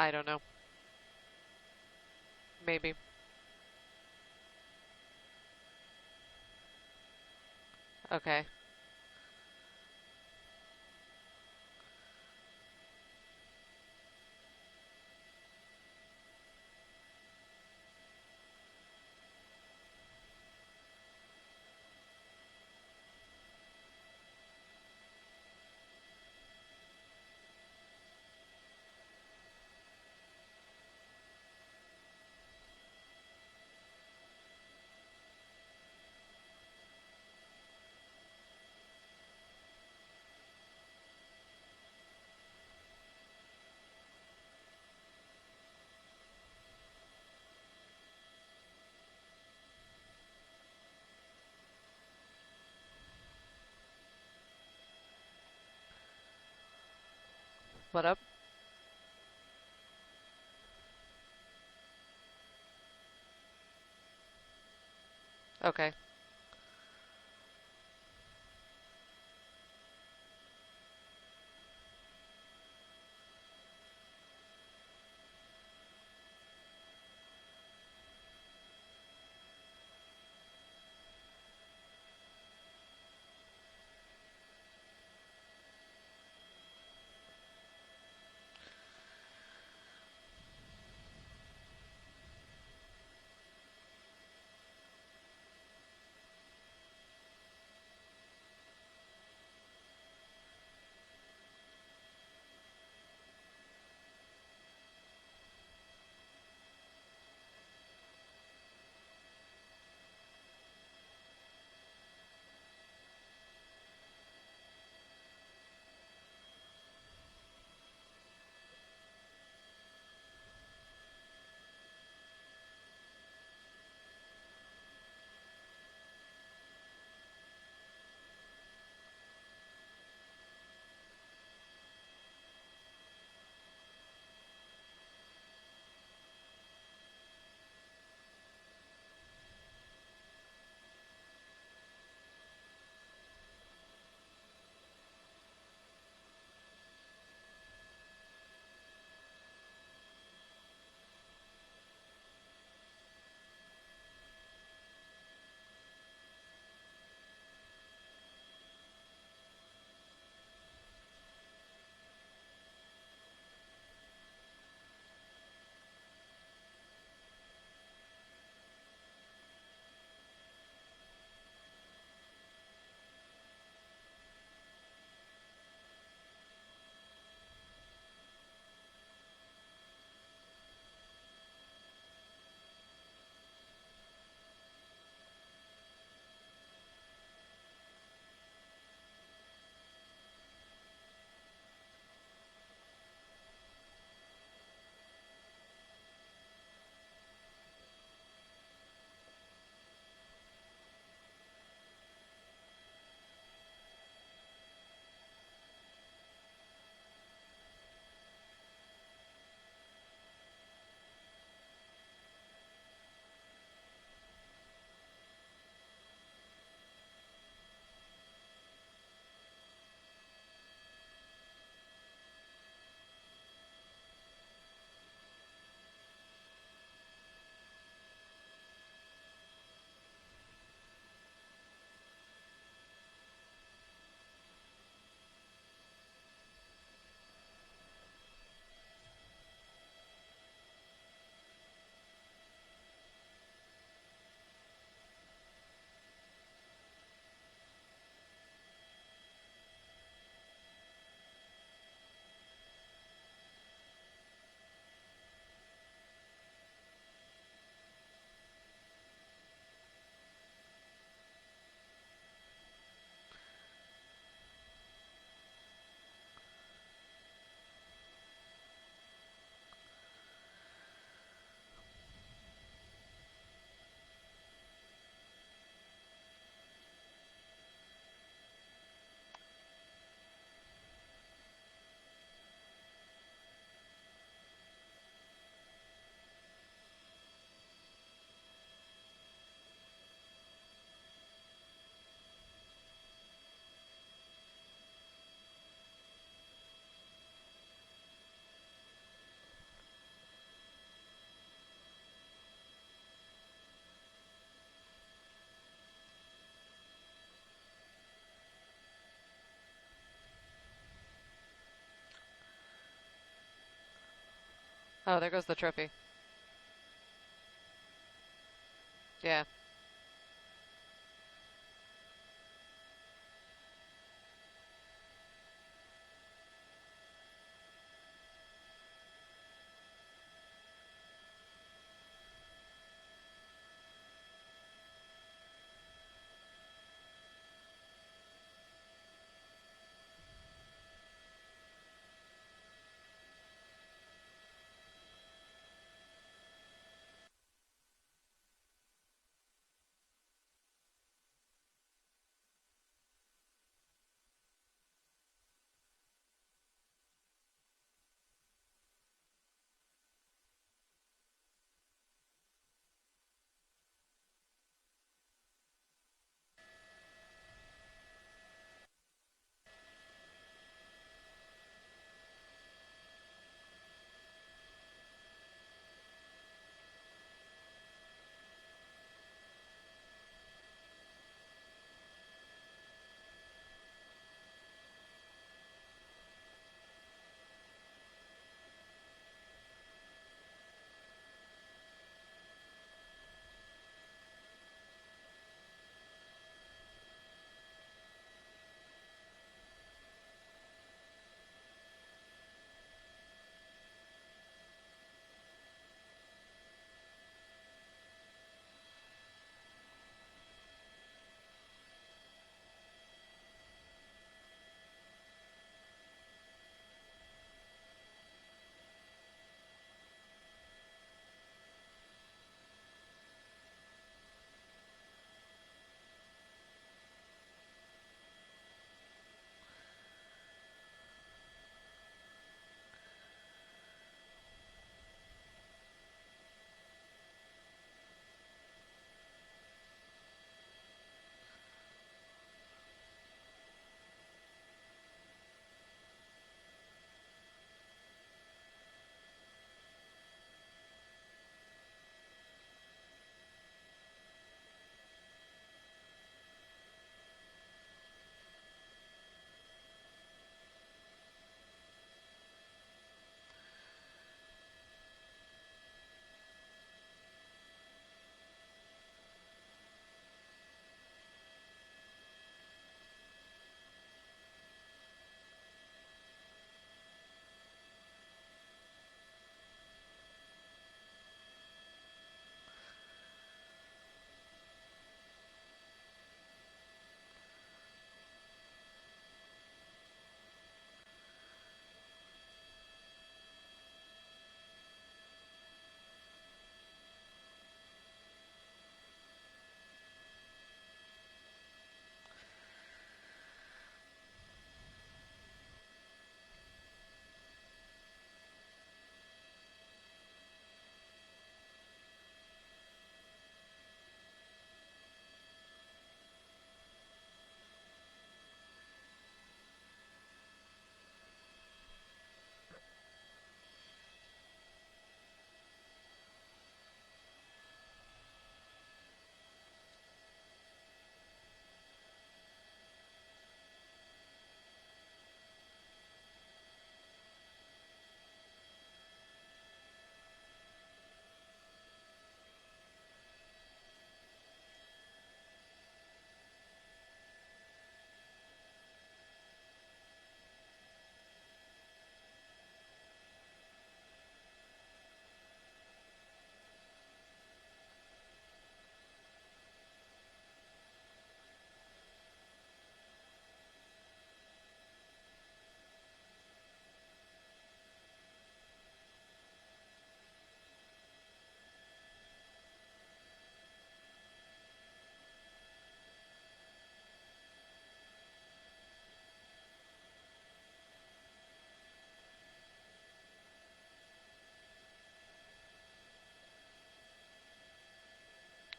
I don't know. Maybe. Okay. What up? Okay. Oh, there goes the trophy. Yeah.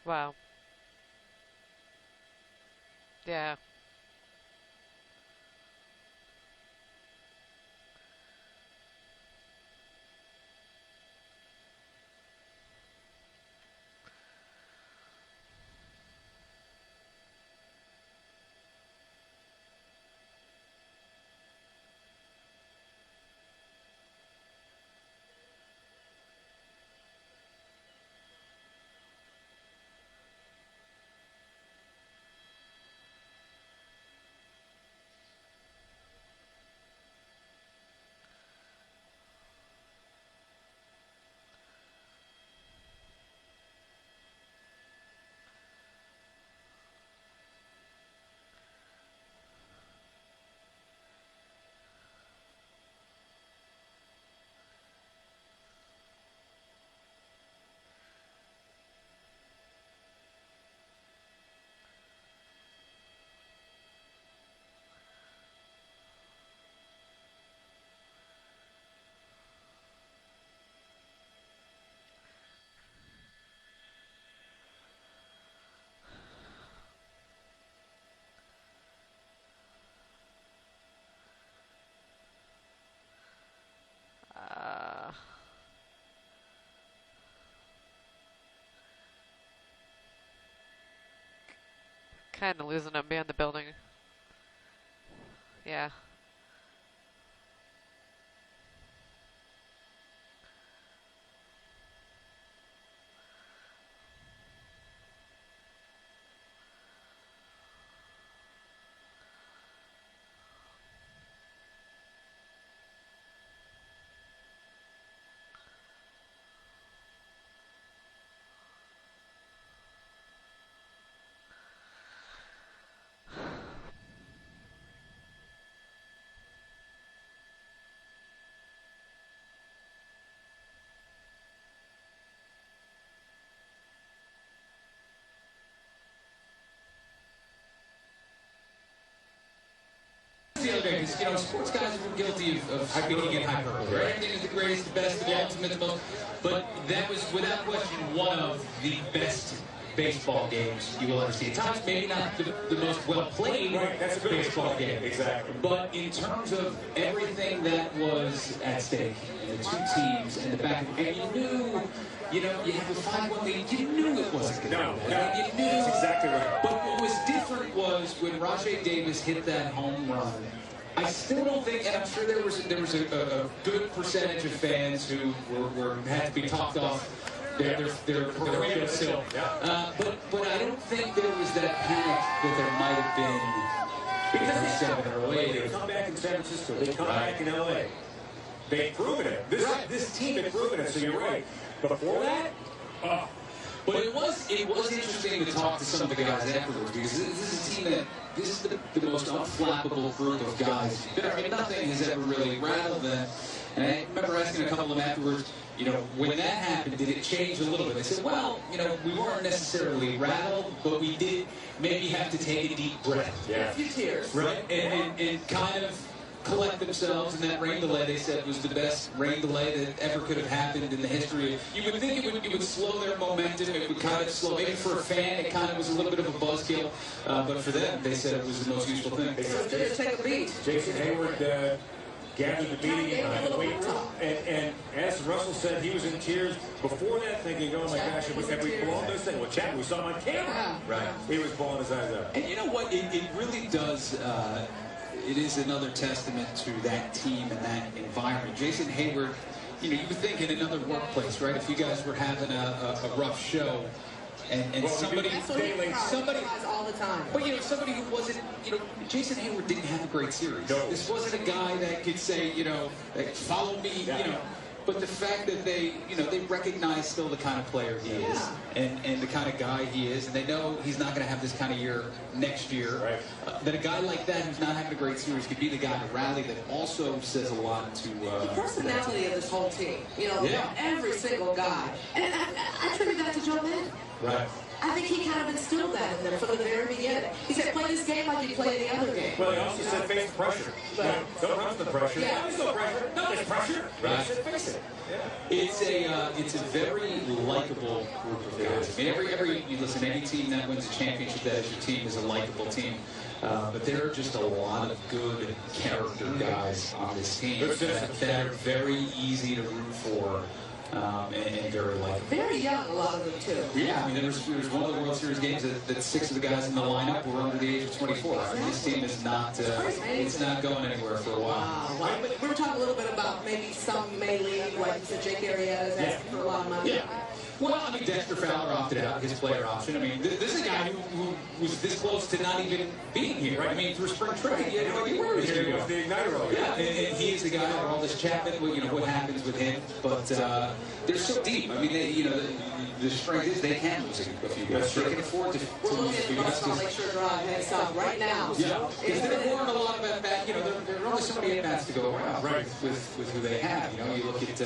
Wow. Yeah. Kind of losing him behind the building. Yeah. The other day, because sports guys are guilty of speaking in hyperbole, right? Everything is the greatest, the best, the ultimate, the most. But that was, without question, one of the best baseball games you will ever see. At times, maybe not the most well-played baseball game. Exactly. But in terms of everything that was at stake, and the two teams, and the back, and you knew, you have a 5-1 lead, you knew it wasn't going to No, happen. You knew. that's exactly right. But what was different was when Rajai Davis hit that home run. I still don't think, and I'm sure there was a good percentage of fans who had to be talked off their radio sill. But I don't think there was that panic that there might have been Because 7 or 8. they come back in San Francisco. They come back in L.A. They've proven it. This team had proven it, so you're right. Before that, But it was interesting to talk to some of the guys afterwards, because this is a team that, this is the most unflappable group of guys. I mean, nothing has ever really rattled them. And I remember asking a couple of them afterwards, when that happened, did it change a little bit? They said, well, we weren't necessarily rattled, but we did maybe have to take a deep breath. Yeah. A few tears. Right? And kind of collect themselves, and that rain delay, they said, was the best rain delay that ever could have happened in the history. You would think it would slow their momentum. It would kind of slow. Maybe for a fan, it kind of was a little bit of a buzzkill. But for them, they said it was the most useful thing. Just take a beat. Jason Hayward gathered the meeting in the weight room, and as Russell said, he was in tears before that, thinking, "Oh my gosh, have we blown this thing?" Well, Chad, we saw him on camera. Right. He was blowing his eyes out. And you know what? It really does. It is another testament to that team and that environment. Jason Hayward, you would think in another workplace, right? If you guys were having a rough show, and somebody all the time. But somebody who wasn't, Jason Hayward didn't have a great series. No. This wasn't a guy that could say, like, follow me, But the fact that they recognize still the kind of player he is, and the kind of guy he is, and they know he's not going to have this kind of year next year. Right. That a guy like that who's not having a great series could be the guy to rally. That also says a lot to the personality of this whole team. Every single guy. And I attribute that to Joe Maddon. Right. I think he kind of instilled that in them from the very beginning. He said, play this game like you play the other game. Well, he also said face the pressure. Don't run from the pressure. Yeah. There's no pressure. No, there's pressure. Right. He said face it. It's a very likable group of guys. I mean, listen, any team that wins a championship that is your team is a likable team. But there are just a lot of good character guys on this team that are very easy to root for. And very likable. Very young, a lot of them, too. Yeah, I mean, there was one of the World Series games that 6 of the guys in the lineup were under the age of 24. I mean, this team is not, it's not going anywhere for a while. Wow. But we were talking a little bit about maybe some may leave, like you said, Jake Arrieta is asking for a lot of money. Yeah. Well, I mean, Dexter Fowler opted out, his player option. I mean, this is a guy who was this close to not even being here, right? I mean, through spring training, you had no idea where he was going to go. The igniter. Yeah, and he is the guy, Aroldis Chapman, what happens with him. But they're so deep. I mean, the strength is they can lose a few guys. They can afford to We're lose a few looking at guys. Russell Lakeshore Drive head stop right now. Yeah, because there weren't a lot of at-bats. There are only so many at-bats to go around with who they have. You look at,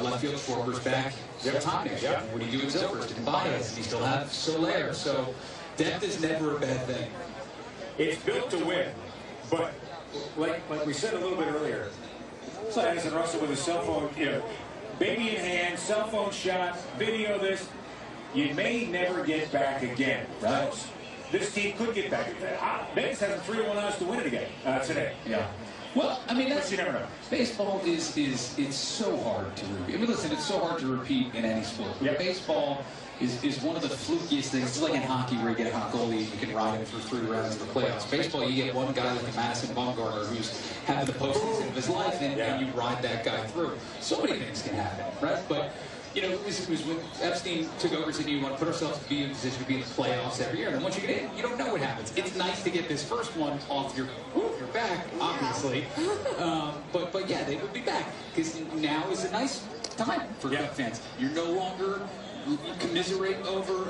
left field Schwarber's back time next year. What do you do with Zobrist and Baez? And you still have Soler. So depth is never a bad thing. It's built to win, but like we said a little bit earlier, so Addison Russell with his cell phone, baby in hand, cell phone shot, video this, you may never get back again, right? this team could get back. Vegas has a 3-1 odds to win it again today. Yeah. Well, I mean, But you never know. baseball is it's so hard to repeat. I mean, listen, it's so hard to repeat in any sport. Yep. Baseball is one of the flukiest things. It's like in hockey where you get a hot goalie and you can ride him for 3 rounds of the playoffs. Baseball, you get one guy like Madison Bumgarner who's having the postseason of his life, and you ride that guy through. So many things can happen, right? But you know, it was when Epstein took over, said you want to put ourselves to be in a position to be in the playoffs every year. And then once you get in, you don't know what happens. It's nice to get this first one off your back, obviously. But yeah, they would be back because now is a nice time for Cub fans. You're no longer commiserating over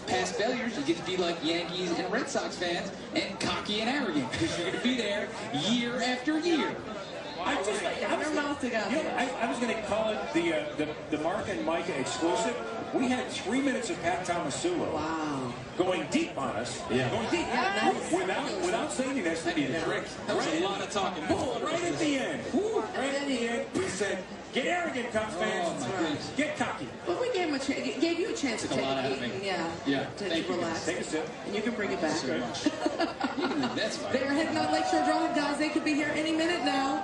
past failures. You get to be like Yankees and Red Sox fans and cocky and arrogant because you're going to be there year after year. I was going to call it the Mark and Micah exclusive. We had 3 minutes of Pat Tomasulo. Wow. Going deep on us. Yeah. Going deep. Yeah, nice. Without saying this. I need a drink. That was a lot of talking. Right at the end. Right at the end, we said, get arrogant, Cubs fans. Get cocky. But we gave him gave you a chance to Took a lot out of me. to relax. Take a sip. And you can bring it back. So much. That's fine. They're heading on Lakeshore Drive, guys. They could be here any minute now.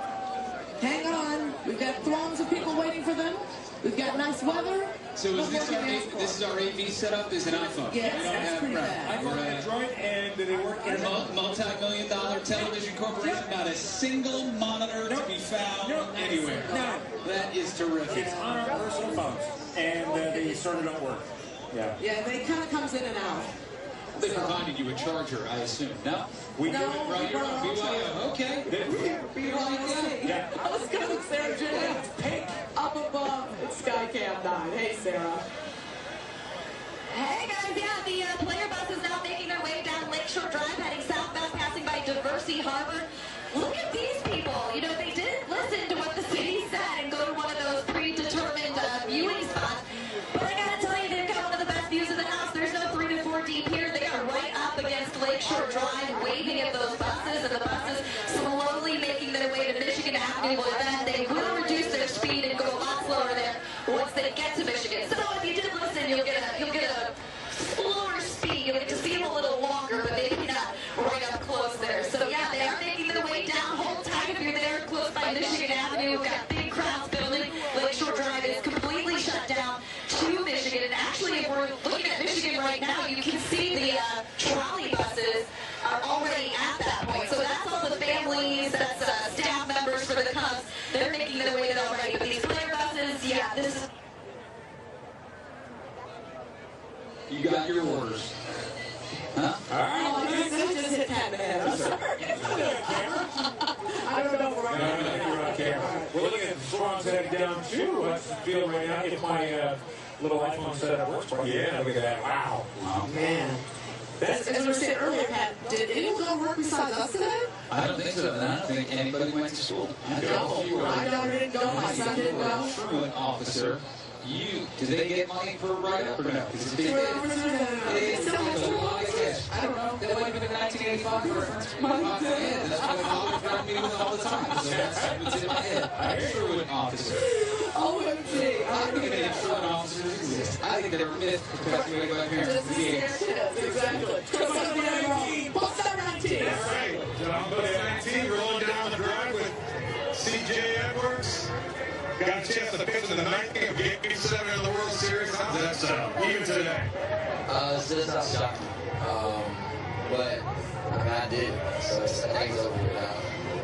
Hang on. We've got throngs of people waiting for them. We've got nice weather. So is this is our AV setup? Is an iPhone? Yes, we don't that's have, pretty bad. I'm on Android, and they work in multi-million-dollar television corporation. Not a single monitor to be found anywhere. No. That is terrific. It's on our personal phones, and they sort of don't work. Yeah. Yeah, they kind of comes in and out. They provided you a charger, I assume. No? We No, do it Right, we you're brought on our own charger. BYO. Okay. BYOC. Yeah. I was going to Sarah Jennings. Pink. Up above, it's Skycam 9. Hey, Sarah. Hey guys, yeah, the player bus is now making their way down Lakeshore Drive, heading southbound, passing by Diversey Harbor. Look at these people. You know, they didn't listen to what the city said and go to one of those predetermined viewing spots. But I gotta tell you, they've got one of the best views of the house. There's no 3 to 4 deep here. They are right up against Lakeshore Drive, waving at those buses, and the buses slowly making their way to Michigan Avenue. Well, then they will reduce their speed and go a lot slower there once they get to Michigan. So if you did listen, you'll get a slower speed. You'll get to see them a little longer, but maybe not right up close there. So yeah, they are making their way down. Hold tight if you're there close by Michigan Avenue. We've got big crowds building. Lakeshore Drive is completely shut down to Michigan. And actually, if we're looking at Michigan right now, you can see the trolley buses are already at that point. So that's all the families, that's staff members for the Cubs. They're making their way there already. But these player buses, yeah, this is... You got your orders. Huh? All right. Oh, I just hit Pat man. I'm sorry. I don't know if we're on You're on camera. We're looking at the songs headed down to Hutchinsville right now. If my little iPhone setup works for you. Yeah, look at that. Wow. Man. As we were saying earlier, Pat, did anyone go to work besides us today? I don't think so. And I don't think anybody went to school. No, my daughter didn't go, my son didn't go. Truant officer. Did they get money for a write-up or no? Because if they did, It's still has to I guess. I don't know. That might have been a 1985 reference. Yeah, that's what my father found me with all the time. So that's what's in my head. Truant officer. OMG. I don't think any truant officers exist. I think they were myths perpetuated by parents. Just exactly. Trust somebody wrong. Post number 19. That's right. John Bush 19 rolling down the drive with C.J. Edwards. Got a chance to pitch in the 9th game of Game 7 of the World Series. How's that sound? Even today. Still sounds shocking. But I mean, I did. So I think it's over now.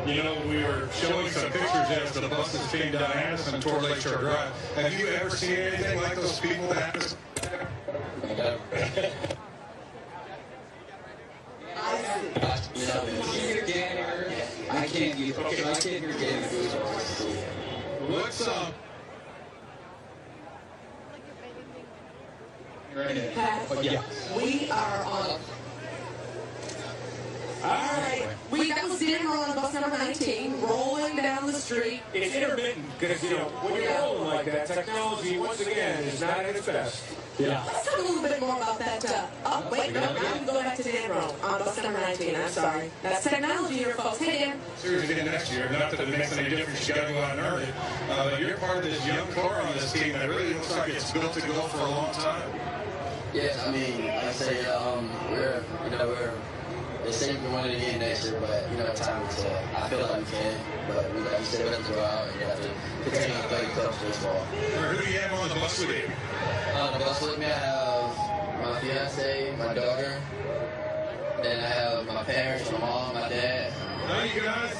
You know, we were showing some pictures as the buses came down Addison toward Lakeshore Drive. Have you ever seen anything like those people that happen? Hear Ganner. I can't hear Ganner. What's up? Pat, Yeah. we are on. All right. That was Dan Roll on bus number 19, rolling down the street. It's intermittent because, when you're rolling like that, technology, once again, is not at its best. Yeah. Let's talk a little bit more about that. Wait, no, now we can go back to Dan Roll on bus number 19. I'm sorry. That's technology here, folks. Hey, Dan. Series again next year. Not that it makes any difference. You got to go out and earn it. But you're part of this young core on this team that really looks like it's built to go for a long time. Yes, I mean, like I say, we're the same we wanted to get next year, but time will tell. I feel like we can, but we like you said, we have to go out and we have to continue to play club baseball. Who do you have on the bus with you? On the bus with me, I have my fiance, my daughter, then I have my parents, my mom, my dad. Thank you guys.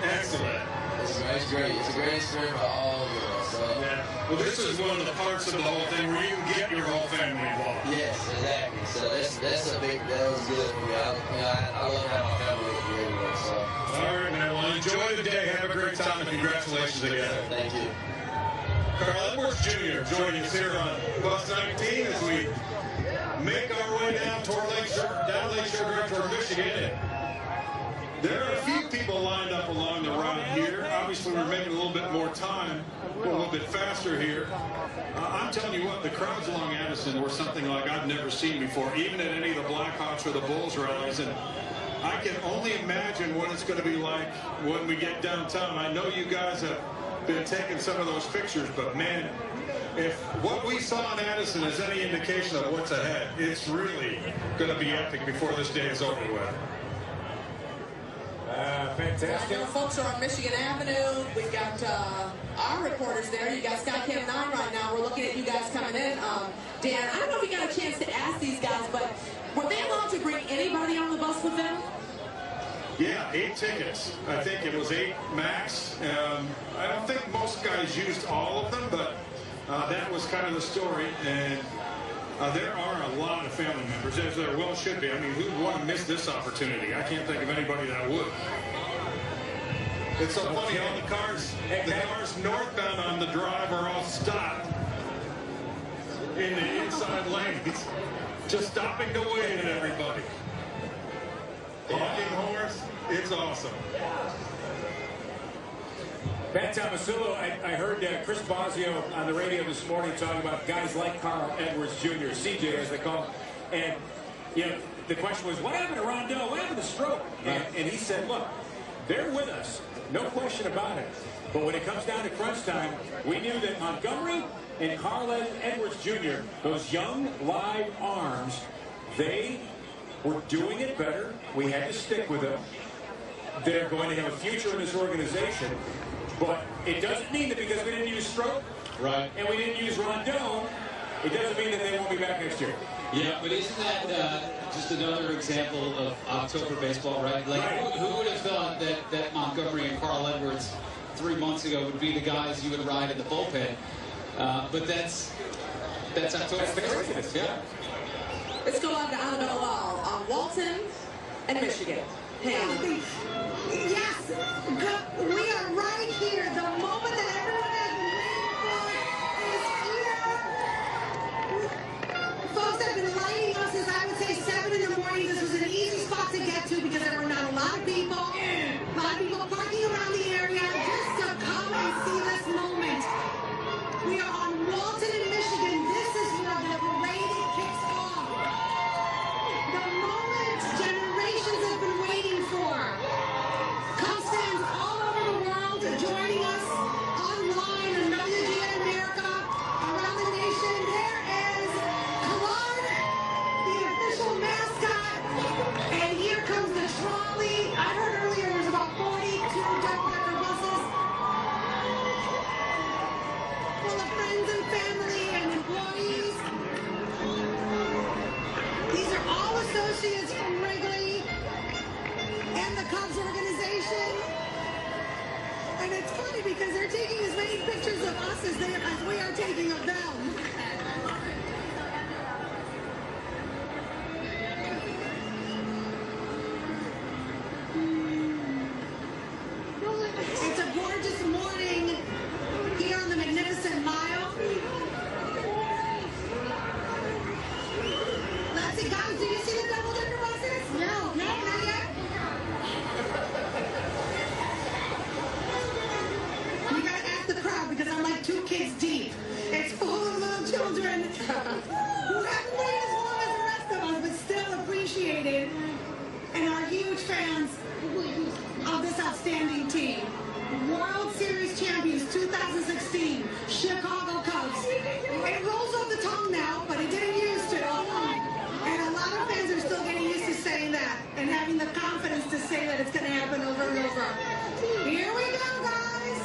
Excellent. It's great. It's a great experience for all of us. So. Yeah. Well, this is one of the parts of the whole thing where you can get your whole family involved. Yes, exactly. So that's a big, that was good for me. I love having my family with me anyway, so. All right, man. Well, enjoy the day. Have a great time, and congratulations again. Thank you. Carl Edwards Jr. joining us here on Bus 19 as we make our way down toward Lakeshore Drive toward Michigan. There are a few people lined up along the route here. Obviously, we're making a little bit more time, a little bit faster here. I'm telling you what, the crowds along Addison were something like I've never seen before, even at any of the Blackhawks or the Bulls rallies. And I can only imagine what it's going to be like when we get downtown. I know you guys have been taking some of those pictures, but man, if what we saw in Addison is any indication of what's ahead, it's really going to be epic before this day is over with. Fantastic. I know folks are on Michigan Avenue. We've got our reporters there. You got Skycam 9 right now. We're looking at you guys coming in. Dan, I don't know if you got a chance to ask these guys, but were they allowed to bring anybody on the bus with them? Yeah, 8 tickets. I think it was 8 max. I don't think most guys used all of them, but that was kind of the story. And there are a lot of family members, as there well should be. I mean, who would want to miss this opportunity? I can't think of anybody that would. It's so funny, all the cars northbound on the drive are all stopped in the inside lanes, just stopping to wave at everybody. Honking horns, it's awesome. Pat Tomasillo, I heard Chris Bosio on the radio this morning talking about guys like Carl Edwards Jr., CJ as they call him. And, the question was, what happened to Rondo? What happened to Stroke? And he said, look, they're with us. No question about it. But when it comes down to crunch time, we knew that Montgomery and Carl Edwards Jr., those young, live arms, they were doing it better. We had to stick with them. They're going to have a future in this organization. But it doesn't mean that because we didn't use Stroke, Right. and we didn't use Rondon, it doesn't mean that they won't be back next year. Yeah, but isn't that just another example of October baseball, right? Like, who would have thought that Montgomery and Carl Edwards 3 months ago would be the guys you would ride in the bullpen? But that's October. That's the craziness. Yeah. Let's go on to Annabelle Lal on Walton and Michigan. Hey, Yes, we are right here. The moment that everyone has been waiting for is here. Folks have been lighting us since I would say 7 in the morning. This was an easy spot to get to because there were not a lot of people. A lot of people parking around the area just to come and see this moment. We are on Walton in Michigan. This is where the parade kicks off. The moment generations have been waiting for. Cubs fans all over the world joining us online on WGN America, around the nation. There is Clark, the official mascot, and here comes the trolley. I heard earlier there's about 42 Jeff Becker buses full of friends and family and employees. These are all associates from Wrigley and the Cubs organization. And it's funny because they're taking as many pictures of us as we are taking of them. It's a gorgeous morning here on the Magnificent Mile. Let's see, guys, do you see the double-decker buses? No, not yet. You gotta ask the crowd because I'm like 2 kids deep. It's full of little children who haven't waited as long as the rest of us, but still appreciated and are huge fans of this outstanding team. World Series champions 2016, Chicago Cubs. It rolls off the tongue now. that it's going to happen over and over. Here we go, guys.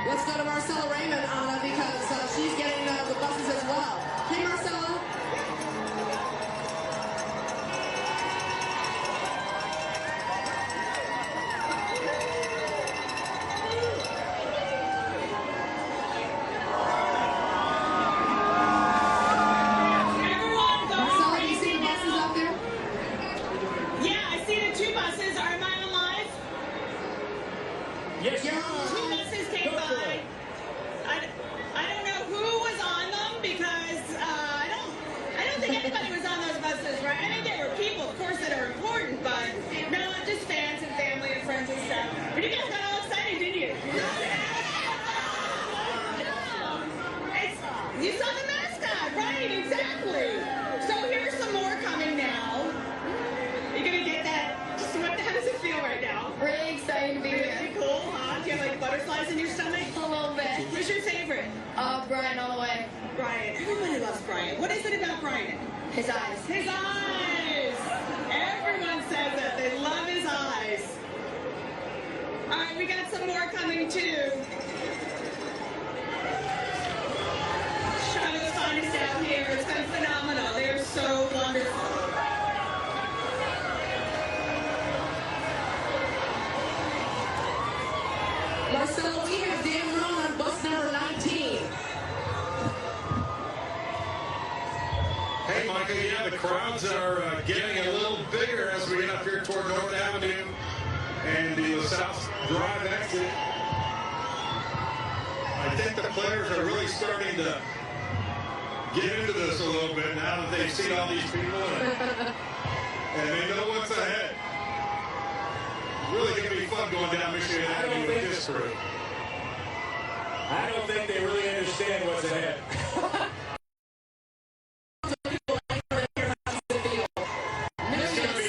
Let's go to Marcella Raymond, Anna, because she's getting the buses as well. Hey, Marcella. Marcella, do you see the buses out there? Yeah, I see the two buses. Am I on live? Yes, you Two are. buses came by. I don't know who was on them because I don't think anybody was on those buses, right? I mean, there were people, of course, that are important, but no, just fans and family and friends and stuff. But you guys got all excited, didn't you? You saw the mascot, right? Exactly. So here's some more coming now. You're gonna get that. Just how does it feel right now? Really excited to be here. Really cool, huh? Do you have like butterflies in your stomach? A little bit. Who's your favorite? Brian all the way. Brian. Everybody loves Brian. What is it about Brian? His eyes. His eyes. Everyone says that. They love his eyes. All right, we got some more coming too. Chicago's finest out here. It's been phenomenal. They're so wonderful. Marcella, we have Dan Roan on bus number 19. Hey, Michael, yeah, the crowds are getting a little bigger as we get up here toward North Avenue and the LaSalle Drive exit. I think the players are really starting to get into this a little bit now that they've seen all these people and they know what's ahead. It's really going to be fun going down Michigan Avenue with this crew. I don't think they really understand what's ahead.